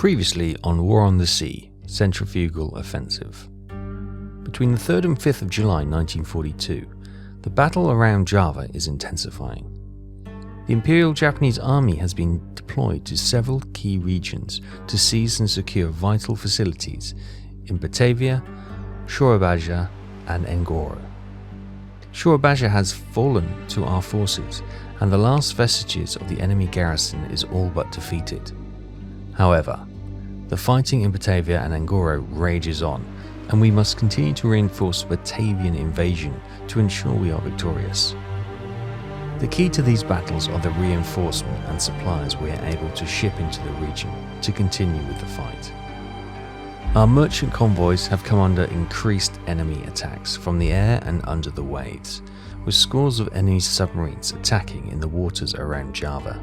Previously on War on the Sea, Centrifugal Offensive. Between the 3rd and 5th of July 1942, the battle around Java is intensifying. The Imperial Japanese Army has been deployed to several key regions to seize and secure vital facilities in Batavia, Surabaya and Ngoro. Surabaya has fallen to our forces, and the last vestiges of the enemy garrison is all but defeated. However, the fighting in Batavia and Ngoro rages on, and we must continue to reinforce the Batavian invasion to ensure we are victorious. The key to these battles are the reinforcement and supplies we are able to ship into the region to continue with the fight. Our merchant convoys have come under increased enemy attacks from the air and under the waves, with scores of enemy submarines attacking in the waters around Java.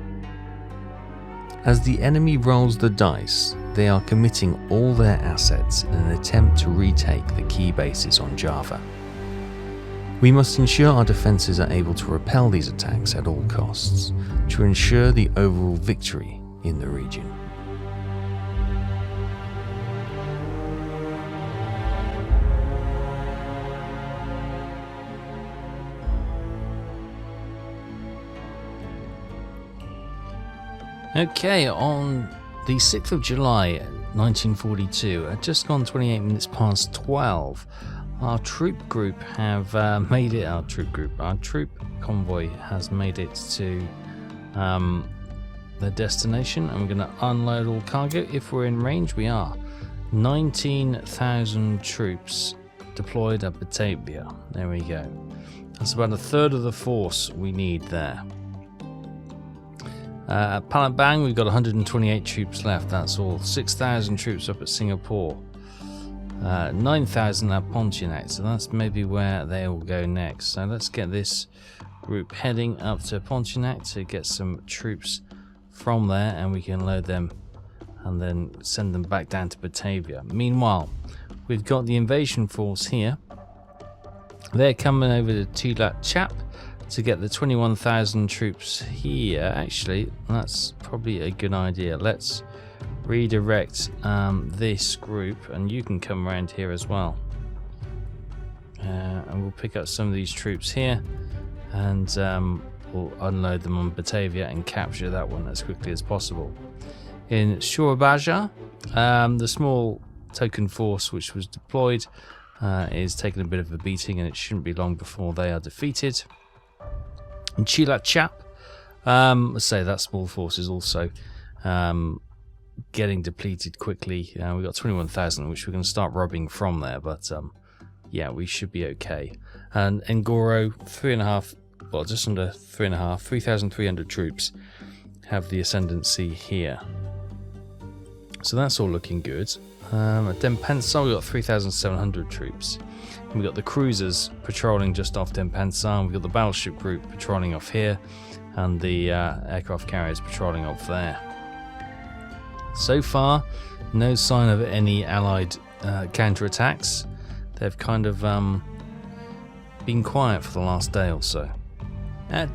As the enemy rolls the dice, they are committing all their assets in an attempt to retake the key bases on Java. We must ensure our defences are able to repel these attacks at all costs to ensure the overall victory in the region. Okay, on the 6th of July 1942, at just gone 28 minutes past 12, our troop convoy has made it to their destination, and we're going to unload all cargo. If we're in range, we are. 19,000 troops deployed at Batavia. There we go. That's about a third of the force we need there. At Palembang, we've got 128 troops left, that's all. 6,000 troops up at Singapore. 9,000 at Pontianak, so that's maybe where they will go next. So let's get this group heading up to Pontianak to get some troops from there, and we can load them and then send them back down to Batavia. Meanwhile, we've got the invasion force here. They're coming over to Tulat Chap to get the 21,000 troops here. Actually, that's probably a good idea. Let's redirect this group, and you can come around here as well. And we'll pick up some of these troops here, and we'll unload them on Batavia and capture that one as quickly as possible. In Surabaya, the small token force which was deployed is taking a bit of a beating, and it shouldn't be long before they are defeated. In Cilacap, let's say that small force is also getting depleted quickly. We've got 21,000, which we're going to start robbing from there, but yeah, we should be okay. And Ngoro, 3.5, well, just under 3,300 troops have the ascendancy here. So that's all looking good. At Denpasar, we've got 3,700 troops. And we've got the cruisers patrolling just off Denpasar. We've got the battleship group patrolling off here, and the aircraft carriers patrolling off there. So far, no sign of any Allied counterattacks. They've kind of been quiet for the last day or so.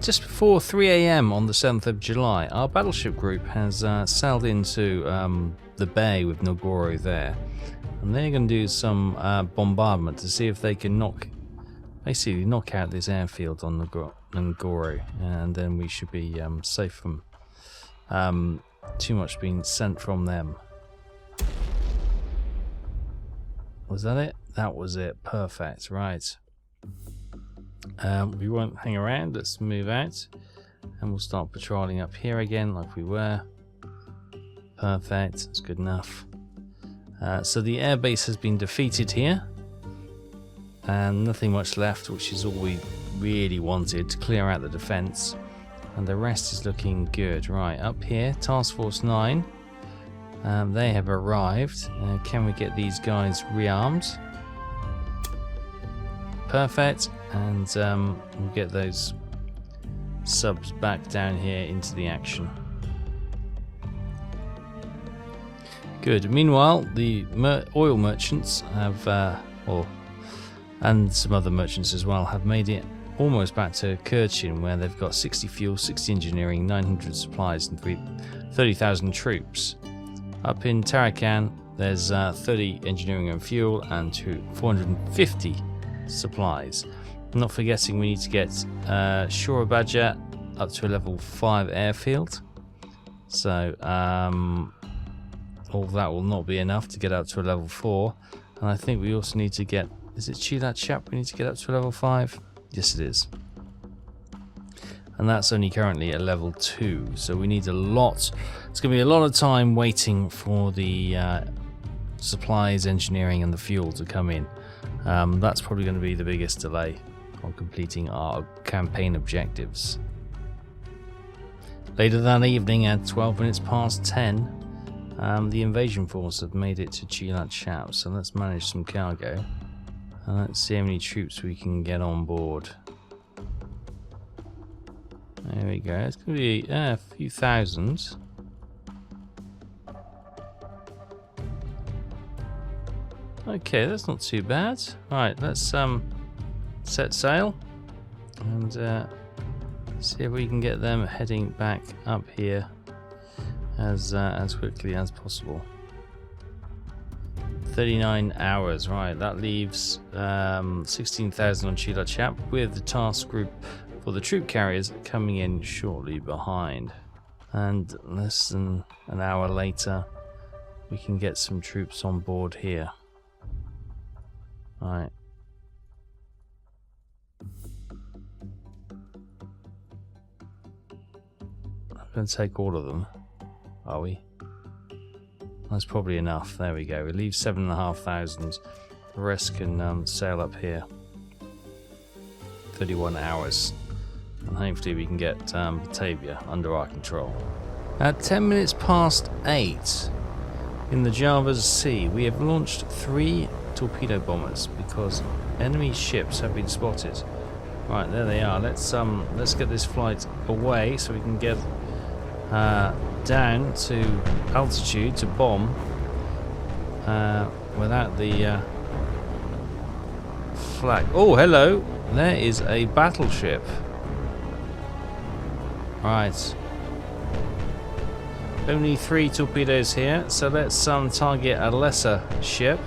Just before 3 AM on the 7th of July, our battleship group has sailed into the bay with Ngoro there. And they're going to do some bombardment to see if they can knock out this airfield on Ngoro, and then we should be safe from too much being sent from them. Was that it? That was it. Perfect. Right. We won't hang around. Let's move out, and we'll start patrolling up here again like we were. Perfect. That's good enough. So the airbase has been defeated here, and nothing much left, which is all we really wanted to clear out the defense, and the rest is looking good. Right, up here, Task Force 9, they have arrived. Can we get these guys rearmed? Perfect, and we'll get those subs back down here into the action. Good. Meanwhile, the oil merchants have, and some other merchants as well, have made it almost back to Kurchin, where they've got 60 fuel, 60 engineering, 900 supplies, and 30,000 troops. Up in Tarakan, there's 30 engineering and fuel and 450 supplies. Not forgetting we need to get Shorabaja up to a level 5 airfield. So all that will not be enough to get up to a level 4. And I think we also need to get, is it Chilat Chap we need to get up to a level 5? Yes it is. And that's only currently at level 2, so we need a lot. It's going to be a lot of time waiting for the supplies, engineering and the fuel to come in. That's probably going to be the biggest delay on completing our campaign objectives. Later that evening at 12 minutes past 10, the invasion force have made it to Chilat Chap, so let's manage some cargo and let's see how many troops we can get on board. There we go, it's going to be a few thousand. Okay, that's not too bad. Alright, let's set sail and see if we can get them heading back up here as quickly as possible. 39 hours, right, that leaves 16,000 on Chilat Chap with the task group for the troop carriers coming in shortly behind. And less than an hour later we can get some troops on board here. Right. I'm going to take all of them, are we? That's probably enough. There we go. We leave 7,500. The rest can sail up here. 31 hours. And hopefully we can get Batavia under our control. At 10 minutes past 8 in the Java's Sea, we have launched 3 torpedo bombers because enemy ships have been spotted. Right, there they are. Let's get this flight away so we can get down to altitude to bomb without the flag. Oh, hello! There is a battleship. Right. Only 3 torpedoes here, so let's target a lesser ship.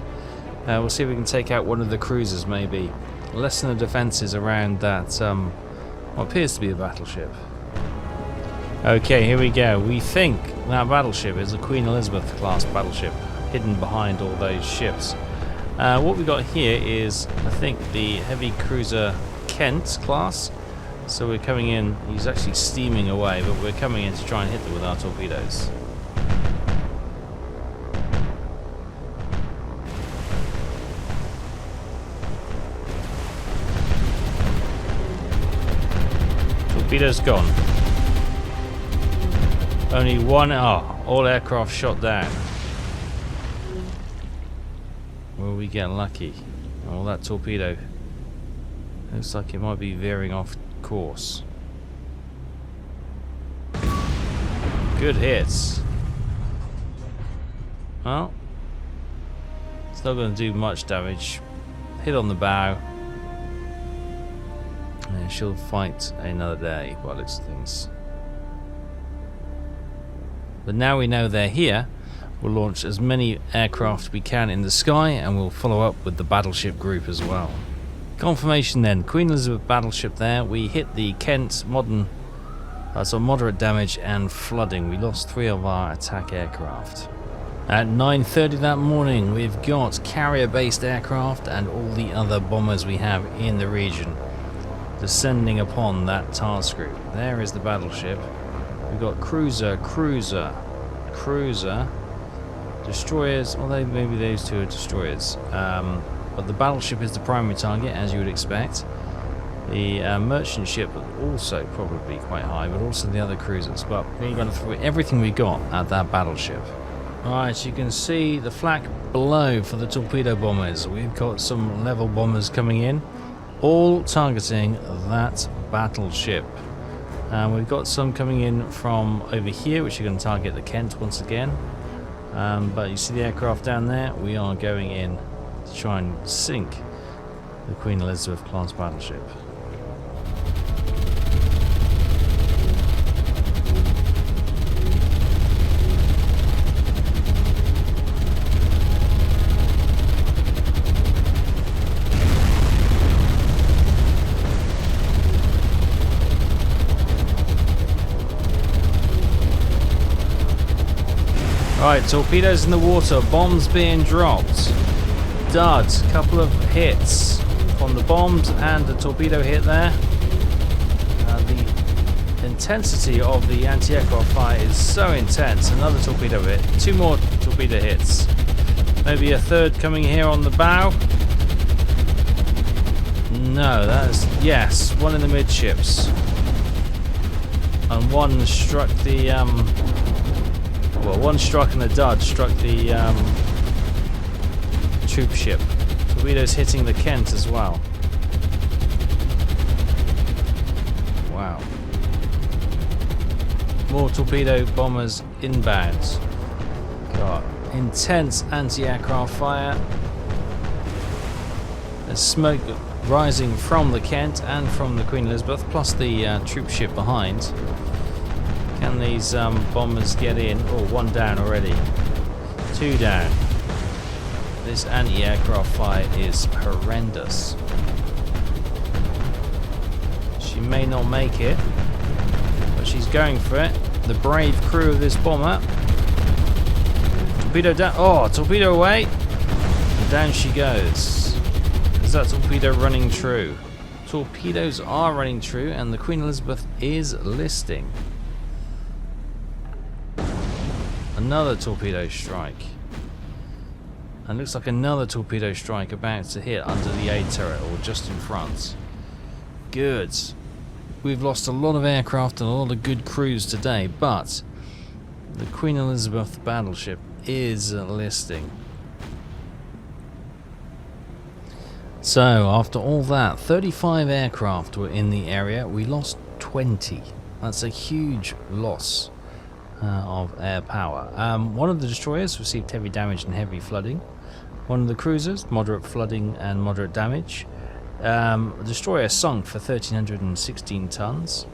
We'll see if we can take out one of the cruisers, maybe. Lessen the defences around that what appears to be a battleship. Okay, here we go. We think that battleship is a Queen Elizabeth class battleship hidden behind all those ships. What we got here is, I think, the heavy cruiser Kent class. So we're coming in, he's actually steaming away, but we're coming in to try and hit them with our torpedoes. Torpedoes gone. Only one, all aircraft shot down. Will we get lucky? Oh, that torpedo looks like it might be veering off course. Good hits. Well, it's not going to do much damage. Hit on the bow. And she'll fight another day by the looks of things. But now we know they're here, we'll launch as many aircraft we can in the sky, and we'll follow up with the battleship group as well. Confirmation then, Queen Elizabeth battleship there. We hit the Kent so moderate damage and flooding. We lost 3 of our attack aircraft. At 9:30 that morning, we've got carrier-based aircraft and all the other bombers we have in the region descending upon that task group. There is the battleship. We've got cruiser, destroyers, although maybe those 2 are destroyers. But the battleship is the primary target, as you would expect. The merchant ship also probably quite high, but also the other cruisers. But we're going to throw everything we got at that battleship. Alright, you can see the flak below for the torpedo bombers. We've got some level bombers coming in, all targeting that battleship. We've got some coming in from over here, which are going to target the Kent once again. But you see the aircraft down there? We are going in to try and sink the Queen Elizabeth class battleship. Alright, torpedoes in the water, bombs being dropped. Dud, couple of hits on the bombs and a torpedo hit there. The intensity of the anti-aircraft fire is so intense. Another torpedo hit, 2 more torpedo hits. Maybe a third coming here on the bow. No, that's, yes, one in the midships. And one struck the, well, one struck and a dud struck the troop ship. Torpedoes hitting the Kent as well. Wow. More torpedo bombers inbound. God. Intense anti-aircraft fire. There's smoke rising from the Kent and from the Queen Elizabeth, plus the troop ship behind. Can these bombers get in? Oh, 1 down already. 2 down. This anti-aircraft fire is horrendous. She may not make it, but she's going for it. The brave crew of this bomber. Torpedo down. Oh, torpedo away. And down she goes. Is that torpedo running true? Torpedoes are running true, and the Queen Elizabeth is listing. Another torpedo strike. And looks like another torpedo strike about to hit under the A turret, or just in front. Good. We've lost a lot of aircraft and a lot of good crews today, but the Queen Elizabeth battleship is listing. So, after all that, 35 aircraft were in the area. We lost 20. That's a huge loss of air power. One of the destroyers received heavy damage and heavy flooding. One of the cruisers, moderate flooding and moderate damage. The destroyer sunk for 1,316 tons.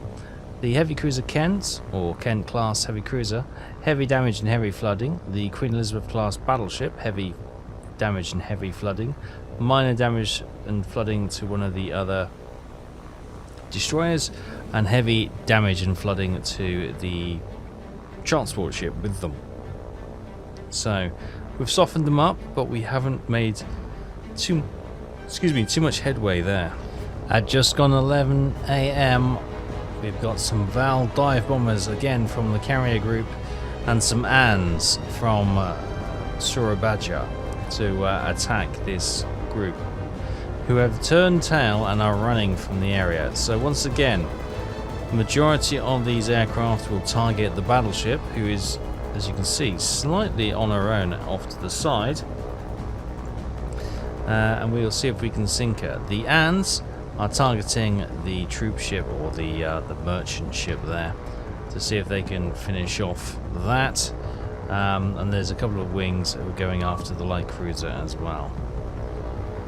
The heavy cruiser Kent, or Kent class heavy cruiser, heavy damage and heavy flooding. The Queen Elizabeth class battleship, heavy damage and heavy flooding. Minor damage and flooding to one of the other destroyers, and heavy damage and flooding to the transport ship with them. So we've softened them up, but we haven't made too much headway there. At just gone 11 AM, we've got some Val dive bombers again from the carrier group, and some ANs from Surabaya to attack this group, who have turned tail and are running from the area. So once again, the majority of these aircraft will target the battleship, who is, as you can see, slightly on her own off to the side, and we'll see if we can sink her. The ANs are targeting the troop ship, or the merchant ship there, to see if they can finish off that. And there's a couple of wings that are going after the light cruiser as well.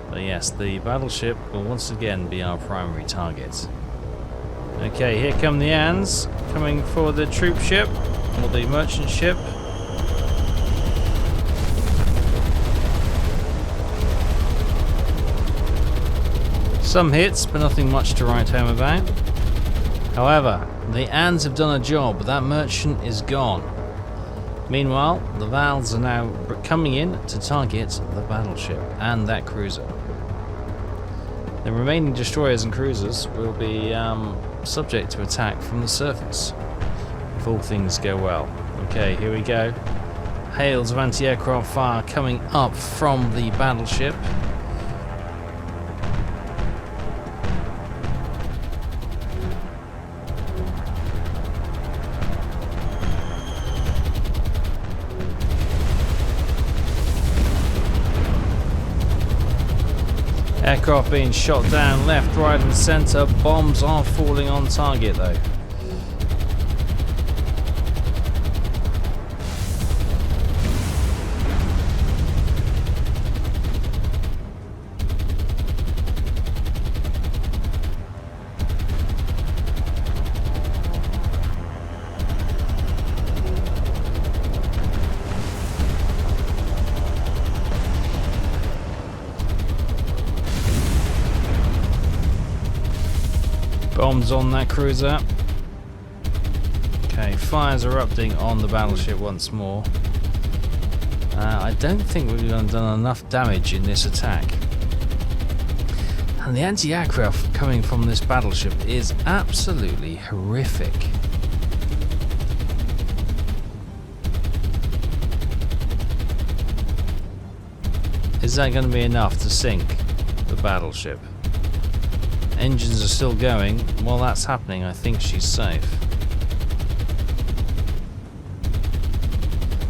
But yes, the battleship will once again be our primary target. Okay, here come the ANs, coming for the troop ship, or the merchant ship. Some hits, but nothing much to write home about. However, the ANs have done a job. That merchant is gone. Meanwhile, the Vals are now coming in to target the battleship and that cruiser. The remaining destroyers and cruisers will be subject to attack from the surface, if all things go well. Okay, here we go. Hails of anti-aircraft fire coming up from the battleship. Aircraft being shot down left, right and centre. Bombs are falling on target though. Bombs on that cruiser. Okay, fires erupting on the battleship once more. I don't think we've done enough damage in this attack. And the anti-aircraft coming from this battleship is absolutely horrific. Is that going to be enough to sink the battleship? Engines are still going. While that's happening, I think she's safe.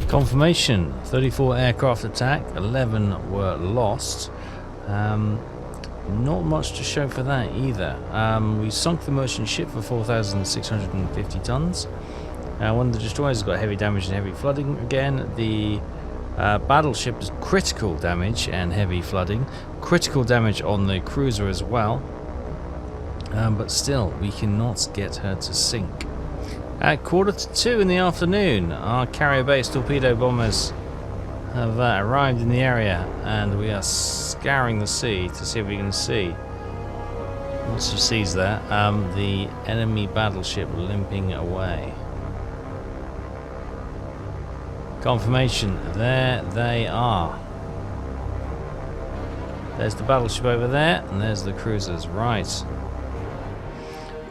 Confirmation, 34 aircraft attack, 11 were lost. Not much to show for that either. We sunk the merchant ship for 4,650 tons. One of the destroyers got heavy damage and heavy flooding again. The battleship is critical damage and heavy flooding. Critical damage on the cruiser as well. But still, we cannot get her to sink. At 1:45 in the afternoon, our carrier-based torpedo bombers have arrived in the area, and we are scouring the sea to see if we can see. Lots of seas there. The enemy battleship limping away. Confirmation, there they are. There's the battleship over there, and there's the cruisers. Right.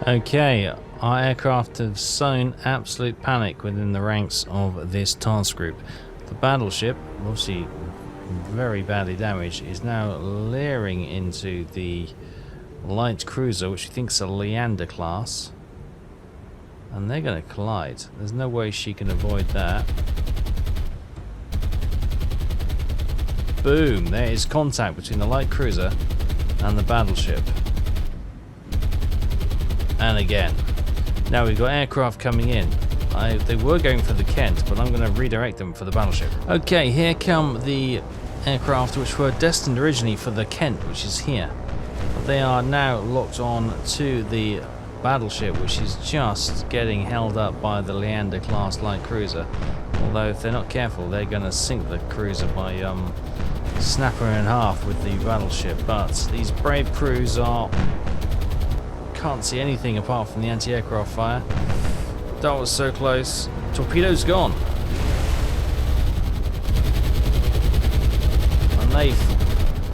Okay, our aircraft have sown absolute panic within the ranks of this task group. The battleship, obviously very badly damaged, is now leering into the light cruiser, which we think is a Leander class. And they're going to collide. There's no way she can avoid that. Boom! There is contact between the light cruiser and the battleship. And again. Now we've got aircraft coming in. They were going for the Kent, but I'm going to redirect them for the battleship. Okay, here come the aircraft which were destined originally for the Kent, which is here. But they are now locked on to the battleship, which is just getting held up by the Leander class light cruiser. Although if they're not careful, they're going to sink the cruiser by snap her in half with the battleship. But these brave crews can't see anything apart from the anti-aircraft fire. That was so close. Torpedoes gone. And they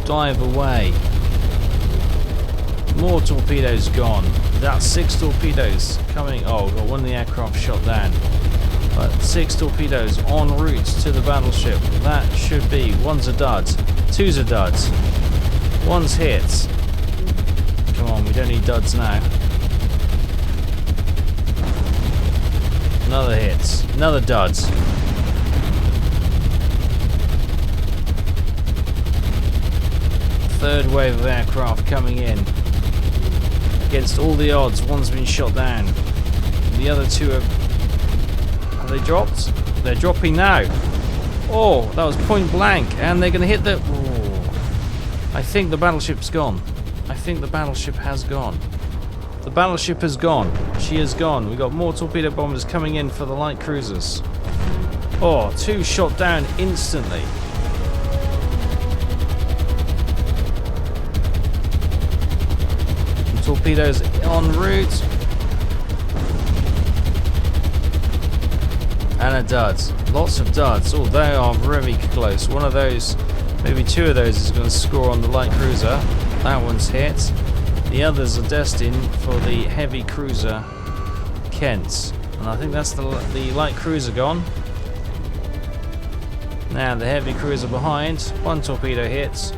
dive away. More torpedoes gone. That's 6 torpedoes coming. Oh, got one of the aircraft shot down. But 6 torpedoes en route to the battleship. That should be. One's a dud. Two's a dud. One's hit. Come on, we don't need duds now. Another hit. Another dud. Third wave of aircraft coming in. Against all the odds, one's been shot down. The other two have they dropped? They're dropping now. Oh, that was point blank, and they're going to hit the... Oh. I think the battleship's gone. I think the battleship has gone. The battleship has gone. She has gone. We've got more torpedo bombers coming in for the light cruisers. Oh, 2 shot down instantly. And torpedoes en route. And a dud. Lots of duds. Oh, they are very close. One of those, maybe 2 of those is going to score on the light cruiser. That one's hit. The others are destined for the heavy cruiser Kent. And I think that's the light cruiser gone. Now the heavy cruiser behind. 1 torpedo hits.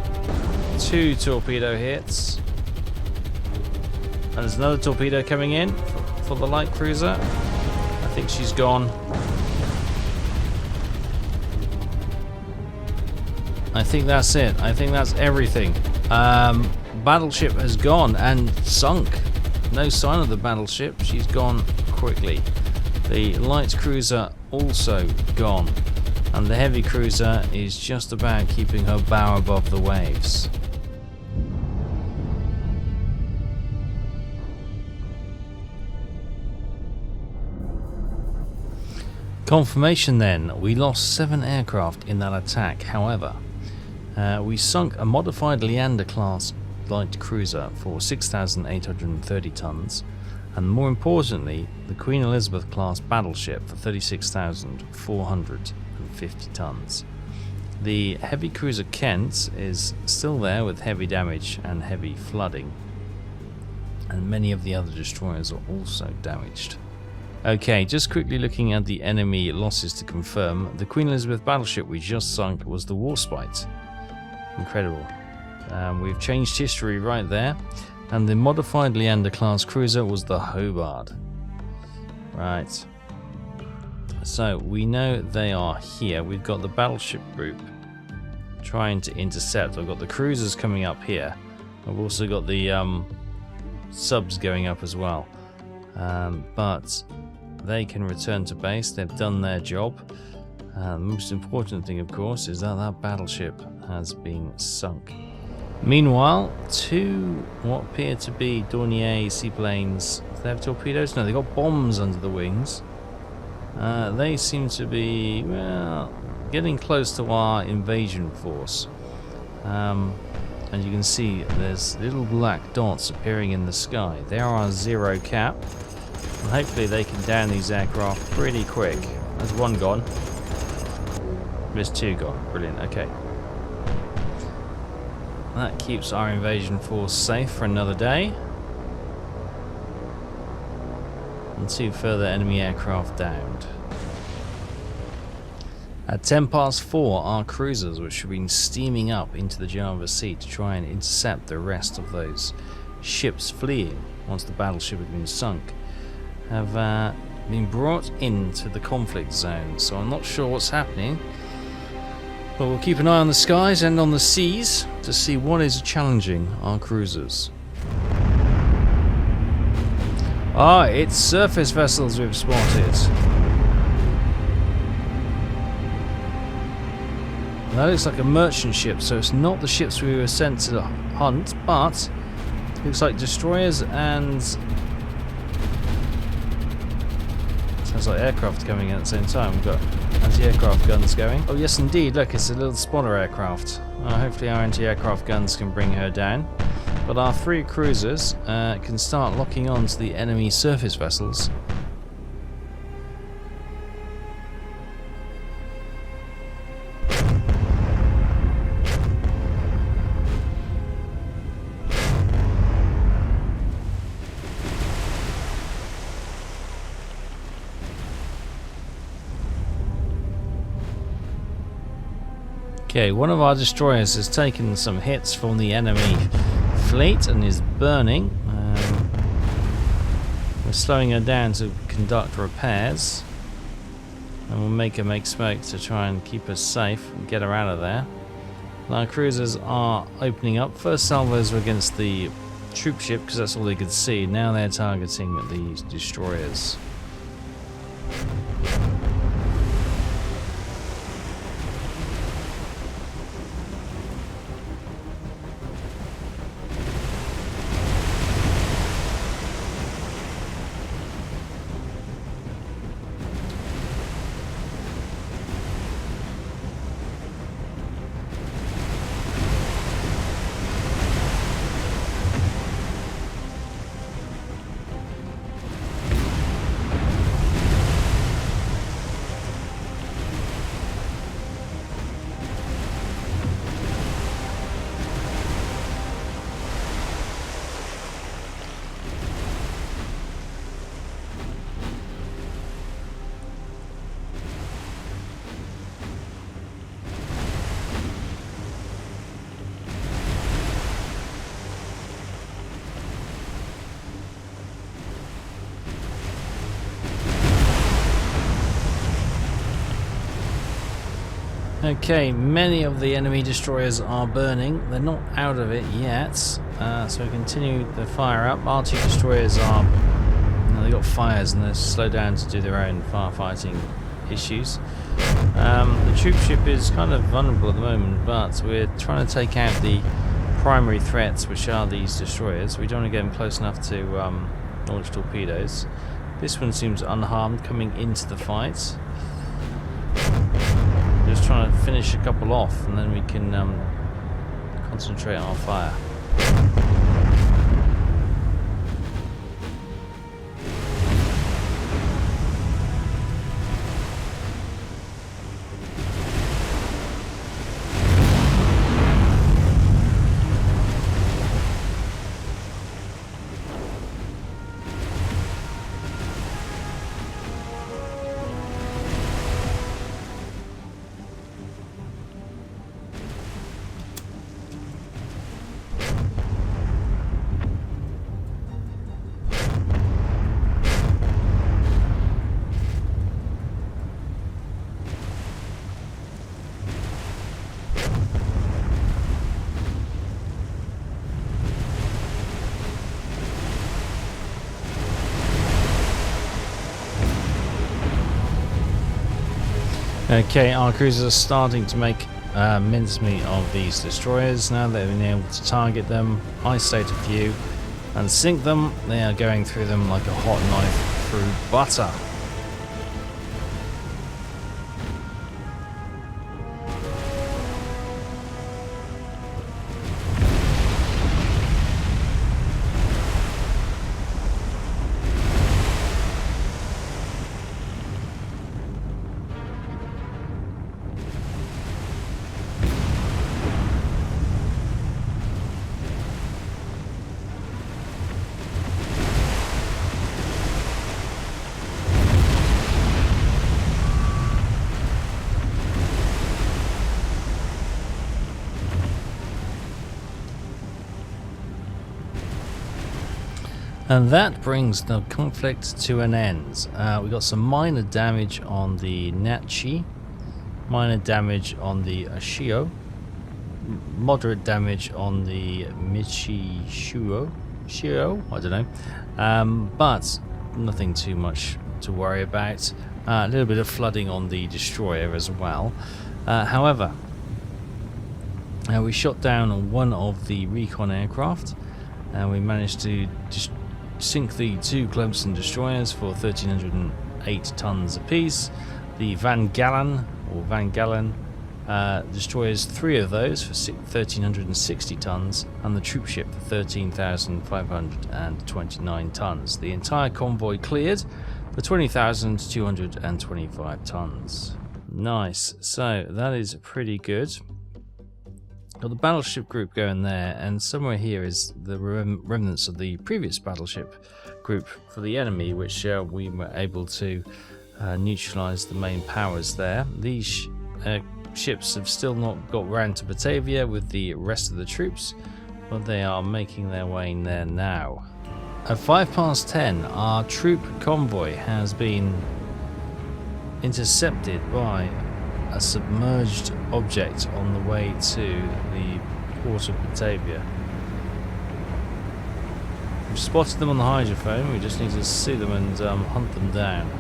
2 torpedo hits. And there's another torpedo coming in for the light cruiser. I think she's gone. I think that's it. I think that's everything. Battleship has gone and sunk. No sign of the battleship. She's gone quickly. The light cruiser also gone. And the heavy cruiser is just about keeping her bow above the waves. Confirmation then. We lost 7 aircraft in that attack. However, we sunk a modified Leander class light cruiser for 6,830 tons, and more importantly, the Queen Elizabeth class battleship for 36,450 tons. The heavy cruiser Kent is still there with heavy damage and heavy flooding, and many of the other destroyers are also damaged. Okay, just quickly looking at the enemy losses to confirm. The Queen Elizabeth battleship we just sunk was the Warspite. Incredible. We've changed history right there. And the modified Leander class cruiser was the Hobart. Right. So we know they are here. We've got the battleship group trying to intercept. I've got the cruisers coming up here. I've also got the subs going up as well. But they can return to base. They've done their job. The most important thing, of course, is that that battleship has been sunk. Meanwhile, two what appear to be Dornier seaplanes. Do they have torpedoes? No, they've got bombs under the wings. They seem to be, well, getting close to our invasion force. And you can see there's little black dots appearing in the sky. They are our zero cap. And hopefully they can down these aircraft pretty quick. There's one gone. There's two gone. Brilliant, okay. That keeps our invasion force safe for another day. And two further enemy aircraft downed. At 4:10, our cruisers, which have been steaming up into the Java Sea to try and intercept the rest of those ships fleeing once the battleship had been sunk, have been brought into the conflict zone. So I'm not sure what's happening. But we'll keep an eye on the skies and on the seas to see what is challenging our cruisers. Ah, it's surface vessels we've spotted. That looks like a merchant ship, so it's not the ships we were sent to hunt, but it looks like destroyers and sounds like aircraft coming in at the same time. We've got anti-aircraft guns going. Oh yes indeed, look, it's a little spotter aircraft. Hopefully our anti-aircraft guns can bring her down. But our three cruisers can start locking on to the enemy surface vessels. Okay, one of our destroyers has taken some hits from the enemy fleet and is burning. We're slowing her down to conduct repairs, and we'll make her make smoke to try and keep her safe and get her out of there. And our cruisers are opening up. First salvos were against the troop ship because that's all they could see. Now they're targeting the destroyers. Okay, many of the enemy destroyers are burning. They're not out of it yet, so we continue the fire up. Our two destroyers are, they got fires and they're slowed down to do their own firefighting issues. The troop ship is kind of vulnerable at the moment, but we're trying to take out the primary threats, which are these destroyers. We don't want to get them close enough to launch torpedoes. This one seems unharmed coming into the fight. Just trying to finish a couple off, and then we can concentrate on our fire. Okay, our cruisers are starting to make mincemeat of these destroyers. Now they've been able to target them, isolate a few, and sink them. They are going through them like a hot knife through butter. And that brings the conflict to an end. We got some minor damage on the Nachi, minor damage on the Ashio, moderate damage on the Shio, I don't know, but nothing too much to worry about. A little bit of flooding on the destroyer as well. However, we shot down one of the recon aircraft, and we managed to just sink the two Clemson destroyers for 1,308 tons apiece. The Van Gallen destroyers, 3 of those for 1,360 tons, and the troop ship for 13,529 tons. The entire convoy cleared for 20,225 tons. Nice. So that is pretty good. Got the battleship group going there, and somewhere here is the remnants of the previous battleship group for the enemy, which we were able to neutralize the main powers there. These ships have still not got round to Batavia with the rest of the troops, but they are making their way in there now. At 10:05, our troop convoy has been intercepted by a submerged object on the way to the port of Batavia. We've spotted them on the hydrophone. We just need to see them and hunt them down.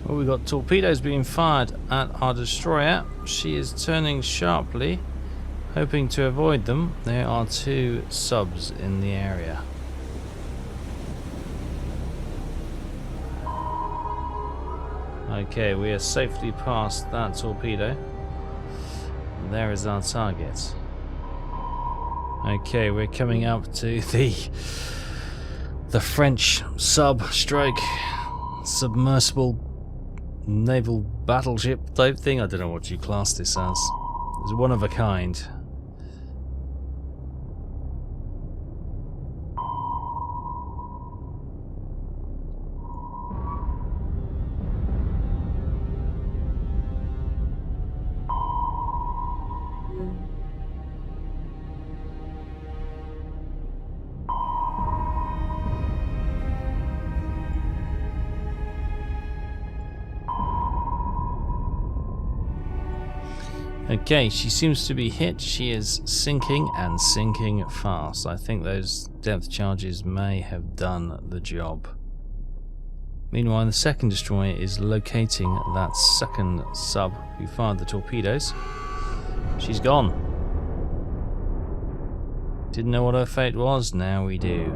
Well, we've got torpedoes being fired at our destroyer. She is turning sharply, hoping to avoid them. There are 2 subs in the area. Okay, we are safely past that torpedo. There is our target. Okay, we're coming up to the French sub-stroke submersible naval battleship type thing. I don't know what you class this as. It's one of a kind. Okay, she seems to be hit. She is sinking, and sinking fast. I think those depth charges may have done the job. Meanwhile, the second destroyer is locating that second sub who fired the torpedoes. She's gone. Didn't know what her fate was, now we do.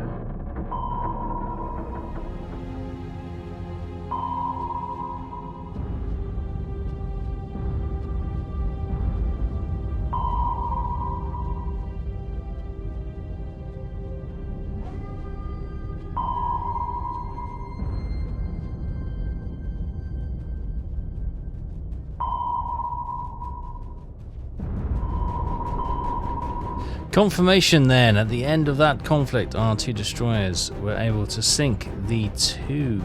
Confirmation then, at the end of that conflict, our 2 destroyers were able to sink the 2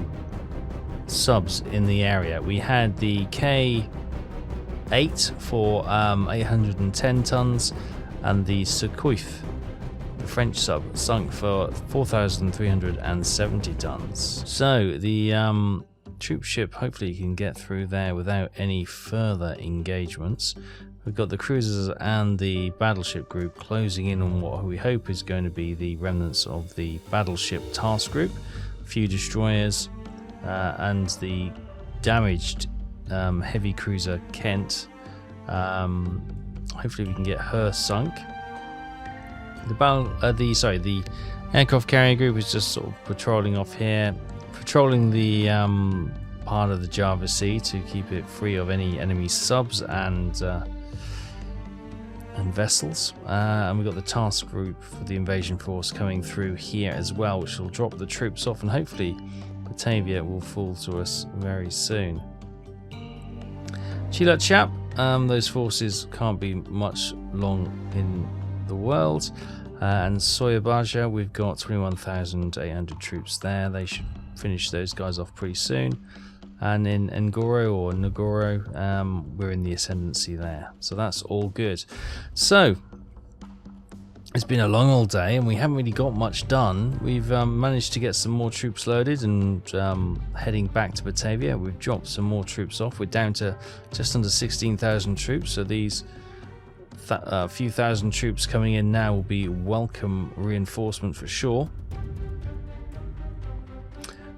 subs in the area. We had the K8 for 810 tons, and the Secoif, the French sub, sunk for 4,370 tons. So the troop ship hopefully can get through there without any further engagements. We've got the cruisers and the battleship group closing in on what we hope is going to be the remnants of the battleship task group. A few destroyers and the damaged heavy cruiser Kent. Hopefully we can get her sunk. The aircraft carrier group is just sort of patrolling off here, patrolling the part of the Java Sea to keep it free of any enemy subs and vessels. And we've got the task group for the invasion force coming through here as well, which will drop the troops off, and hopefully Batavia will fall to us very soon. Chilat Chap, those forces can't be much long in the world. And Soyabaja, we've got 21,800 troops there. They should finish those guys off pretty soon. And in Ngoro or Nagoro, we're in the ascendancy there. So that's all good. So it's been a long old day and we haven't really got much done. We've managed to get some more troops loaded and heading back to Batavia. We've dropped some more troops off. We're down to just under 16,000 troops. So these few thousand troops coming in now will be welcome reinforcement for sure.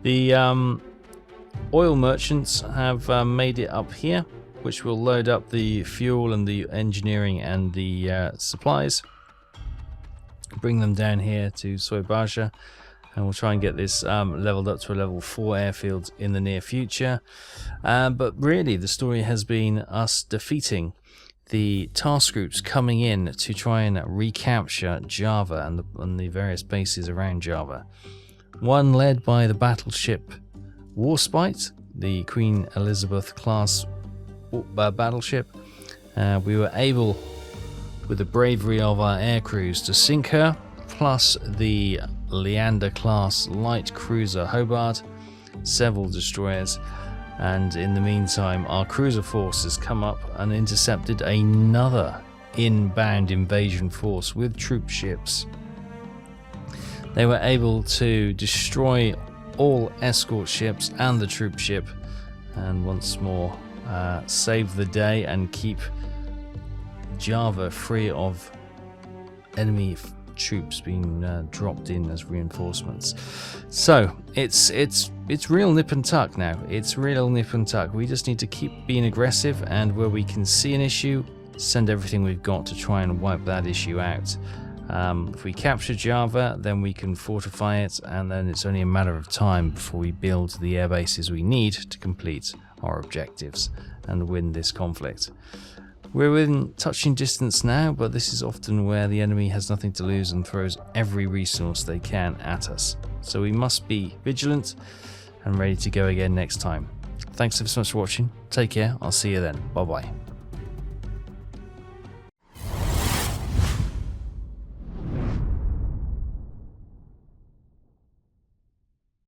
The oil merchants have made it up here, which will load up the fuel and the engineering and the supplies, bring them down here to Soyabaja, and we'll try and get this leveled up to a level 4 airfield in the near future. But really the story has been us defeating the task groups coming in to try and recapture Java and the various bases around Java. One led by the battleship Warspite, the Queen Elizabeth class battleship. We were able, with the bravery of our air crews, to sink her, plus the Leander class light cruiser Hobart, several destroyers. And in the meantime, our cruiser force has come up and intercepted another inbound invasion force with troop ships. They were able to destroy all escort ships and the troop ship, and once more save the day and keep Java free of enemy troops being dropped in as reinforcements. So it's real nip and tuck now. It's real nip and tuck. We just need to keep being aggressive, and where we can see an issue, send everything we've got to try and wipe that issue out. If we capture Java, then we can fortify it, and then it's only a matter of time before we build the air bases we need to complete our objectives and win this conflict. We're within touching distance now, but this is often where the enemy has nothing to lose and throws every resource they can at us. So we must be vigilant and ready to go again next time. Thanks so much for watching. Take care. I'll see you then. Bye bye.